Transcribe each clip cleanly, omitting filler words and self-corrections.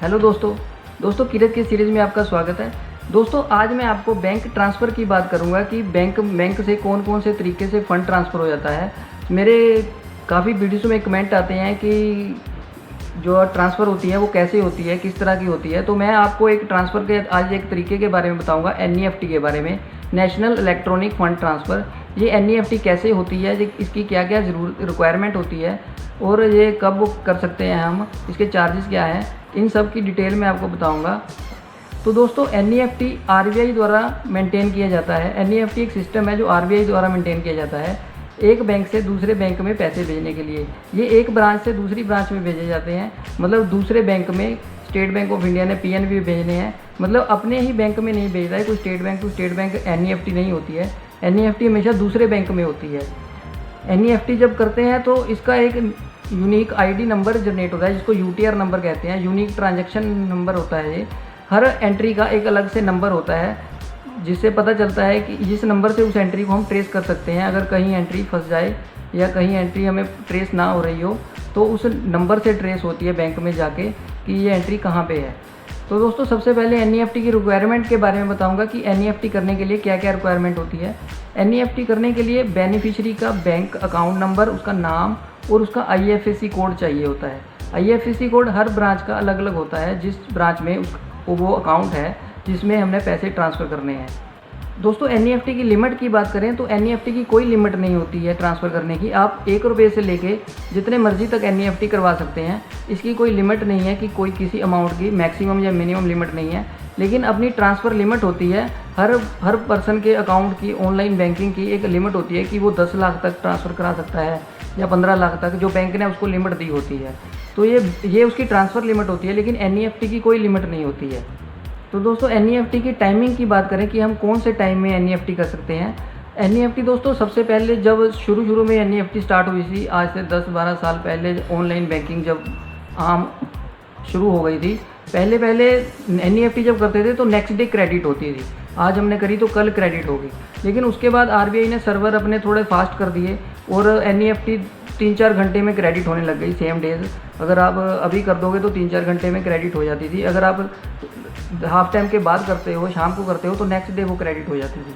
Hello दोस्तों किरत की series में आपका स्वागत है। दोस्तों आज मैं आपको बैंक ट्रांसफ़र की बात करूंगा कि बैंक से कौन कौन से तरीके से फ़ंड ट्रांसफ़र हो जाता है। मेरे काफ़ी वीडियोज़ में कमेंट आते हैं कि जो ट्रांसफ़र होती है वो कैसे होती है, किस तरह की होती है। तो मैं आपको एक ट्रांसफ़र के आज एक तरीके के बारे में बताऊँगा, NEFT के बारे में, नेशनल इलेक्ट्रॉनिक फ़ंड ट्रांसफ़र। ये NEFT कैसे होती है, इसकी क्या क्या रिक्वायरमेंट होती है और ये कब कर सकते हैं हम, इसके चार्जेस क्या हैं, इन सब की डिटेल में आपको बताऊंगा। तो दोस्तों NEFT RBI द्वारा मेंटेन किया जाता है। NEFT एक सिस्टम है जो RBI द्वारा मेंटेन किया जाता है एक बैंक से दूसरे बैंक में पैसे भेजने के लिए। ये एक ब्रांच से दूसरी ब्रांच में भेजे जाते हैं, मतलब दूसरे बैंक में स्टेट बैंक ऑफ इंडिया ने PNB भेजने हैं, मतलब अपने ही बैंक में नहीं भेज रहा है कोई State Bank to State Bank. NEFT नहीं होती है, NEFT हमेशा दूसरे बैंक में होती है। NEFT जब करते हैं तो इसका एक यूनिक ID नंबर जनरेट होता है जिसको UTR नंबर कहते हैं, यूनिक ट्रांजैक्शन नंबर होता है। ये हर एंट्री का एक अलग से नंबर होता है जिससे पता चलता है कि जिस नंबर से उस एंट्री को हम ट्रेस कर सकते हैं। अगर कहीं एंट्री फंस जाए या कहीं एंट्री हमें ट्रेस ना हो रही हो तो उस नंबर से ट्रेस होती है बैंक में जाके कि ये एंट्री कहाँ पे है। तो दोस्तों सबसे पहले NEFT की रिक्वायरमेंट के बारे में बताऊंगा कि NEFT करने के लिए क्या क्या रिक्वायरमेंट होती है। NEFT करने के लिए बेनिफिशियरी का बैंक अकाउंट नंबर, उसका नाम और उसका IFSC कोड चाहिए होता है। IFSC कोड हर ब्रांच का अलग अलग होता है, जिस ब्रांच में वो अकाउंट है जिसमें हमने पैसे ट्रांसफ़र करने हैं। दोस्तों NEFT की लिमिट की बात करें तो NEFT की कोई लिमिट नहीं होती है ट्रांसफ़र करने की। आप 1 रुपये से लेके जितने मर्जी तक NEFT करवा सकते हैं। इसकी कोई लिमिट नहीं है कि कोई किसी अमाउंट की मैक्सिमम या मिनिमम लिमिट नहीं है, लेकिन अपनी ट्रांसफ़र लिमिट होती है। हर पर्सन के अकाउंट की ऑनलाइन बैंकिंग की एक लिमिट होती है कि वो 10 लाख तक ट्रांसफ़र करा सकता है या 15 लाख तक, जो बैंक ने उसको लिमिट दी होती है। तो ये उसकी ट्रांसफ़र लिमिट होती है, लेकिन NEFT की कोई लिमिट नहीं होती है। तो दोस्तों NEFT की टाइमिंग की बात करें कि हम कौन से टाइम में NEFT कर सकते हैं। NEFT दोस्तों सबसे पहले जब शुरू में NEFT स्टार्ट हुई थी, आज से 10-12 साल पहले ऑनलाइन बैंकिंग जब आम शुरू हो गई थी, पहले NEFT जब करते थे तो नेक्स्ट डे क्रेडिट होती थी। आज हमने करी तो कल क्रेडिट होगी, लेकिन उसके बाद RBI ने सर्वर अपने थोड़े फास्ट कर दिए और NEFT 3-4 घंटे में क्रेडिट होने लग गई, सेम डेज। अगर आप अभी कर दोगे तो 3-4 घंटे में क्रेडिट हो जाती थी। अगर आप हाफ टाइम के बाद करते हो, शाम को करते हो, तो नेक्स्ट डे वो क्रेडिट हो जाती थी।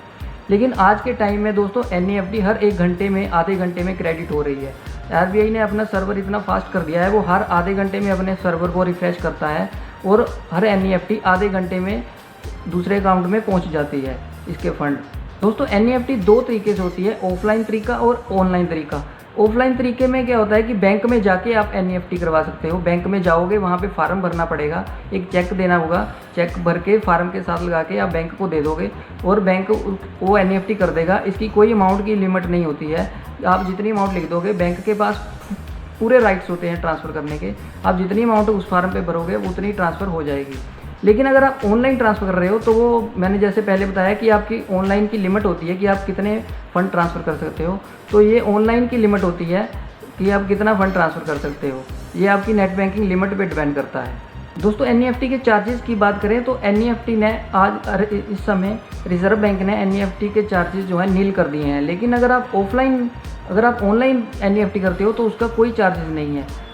लेकिन आज के टाइम में दोस्तों NEFT हर 1 घंटे में, आधे घंटे में क्रेडिट हो रही है। RBI ने अपना सर्वर इतना फास्ट कर दिया है, वो हर आधे घंटे में अपने सर्वर को रिफ्रेश करता है और हर NEFT आधे घंटे में दूसरे अकाउंट में पहुंच जाती है इसके फंड। दोस्तों NEFT 2 तरीके से होती है, ऑफलाइन तरीका और ऑनलाइन तरीका। ऑफलाइन तरीके में क्या होता है कि बैंक में जाके आप NEFT करवा सकते हो। बैंक में जाओगे, वहाँ पे फार्म भरना पड़ेगा, एक चेक देना होगा, चेक भर के फार्म के साथ लगा के आप बैंक को दे दोगे और बैंक वो NEFT कर देगा। इसकी कोई अमाउंट की लिमिट नहीं होती है, आप जितनी अमाउंट लिख दोगे, बैंक के पास पूरे राइट्स होते हैं ट्रांसफ़र करने के। आप जितनी अमाउंट उस फार्म पर भरोगे उतनी ट्रांसफ़र हो जाएगी। लेकिन अगर आप ऑनलाइन ट्रांसफ़र कर रहे हो तो वो मैंने जैसे पहले बताया कि आपकी ऑनलाइन की लिमिट होती है कि आप कितने फ़ंड ट्रांसफ़र कर सकते हो। तो ये ऑनलाइन की लिमिट होती है कि आप कितना फ़ंड ट्रांसफ़र कर सकते हो, ये आपकी नेट बैंकिंग लिमिट पे डिपेंड करता है। दोस्तों NEFT के चार्जेस की बात करें तो NEFT ने आज इस समय रिज़र्व बैंक ने NEFT के चार्जेस जो है नील कर दिए हैं। लेकिन अगर आप ऑनलाइन NEFT करते हो तो उसका कोई चार्जेस नहीं है।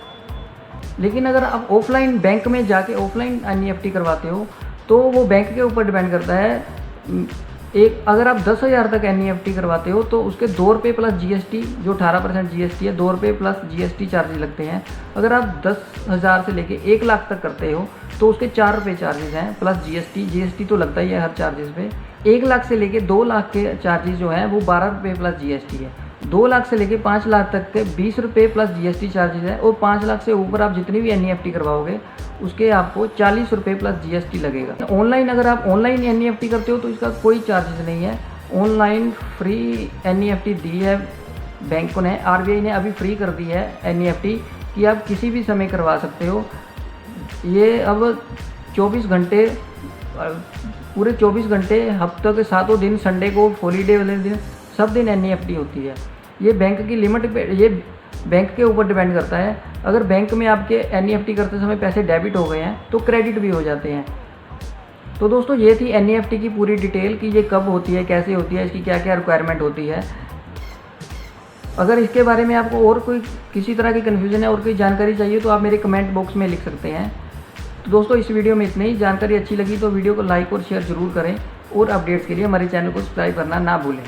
लेकिन अगर आप ऑफलाइन बैंक में जाके ऑफलाइन NEFT करवाते हो तो वो बैंक के ऊपर डिपेंड करता है। अगर आप 10,000 तक NEFT करवाते हो तो उसके 2 रुपये प्लस GST, जो 18% GST है, 2 रुपये प्लस GST चार्जेस लगते हैं। अगर आप 10,000 से लेके 1 लाख तक करते हो तो उसके 4 रुपये चार्जेस हैं प्लस GST तो लगता ही है हर चार्जेस पे। 1 लाख से लेके 2 लाख के चार्जेस जो हैं वो 12 रुपये प्लस GST है। 2 लाख से लेके 5 लाख तक के 20 रुपये प्लस GST चार्जेस है और 5 लाख से ऊपर आप जितनी भी NEFT करवाओगे उसके आपको 40 रुपये प्लस GST लगेगा। अगर आप ऑनलाइन NEFT करते हो तो इसका कोई चार्जेस नहीं है। ऑनलाइन फ्री NEFT दी है बैंक ने, RBI ने अभी फ्री कर दी है NEFT कि आप किसी भी समय करवा सकते हो। ये अब 24 घंटे, पूरे 24 घंटे, हफ्ते के 7 दिन, संडे को, हॉलीडे वाले दिन, सब दिन NEFT होती है। ये बैंक की लिमिट पे, ये बैंक के ऊपर डिपेंड करता है। अगर बैंक में आपके NEFT करते समय पैसे डेबिट हो गए हैं तो क्रेडिट भी हो जाते हैं। तो दोस्तों ये थी NEFT की पूरी डिटेल कि ये कब होती है, कैसे होती है, इसकी क्या क्या रिक्वायरमेंट होती है। अगर इसके बारे में आपको और कोई किसी तरह की कन्फ्यूज़न है और कोई जानकारी चाहिए तो आप मेरे कमेंट बॉक्स में लिख सकते हैं। तो दोस्तों इस वीडियो में इतनी ही। जानकारी अच्छी लगी तो वीडियो को लाइक और शेयर ज़रूर करें और अपडेट्स के लिए हमारे चैनल को सब्सक्राइब करना ना भूलें।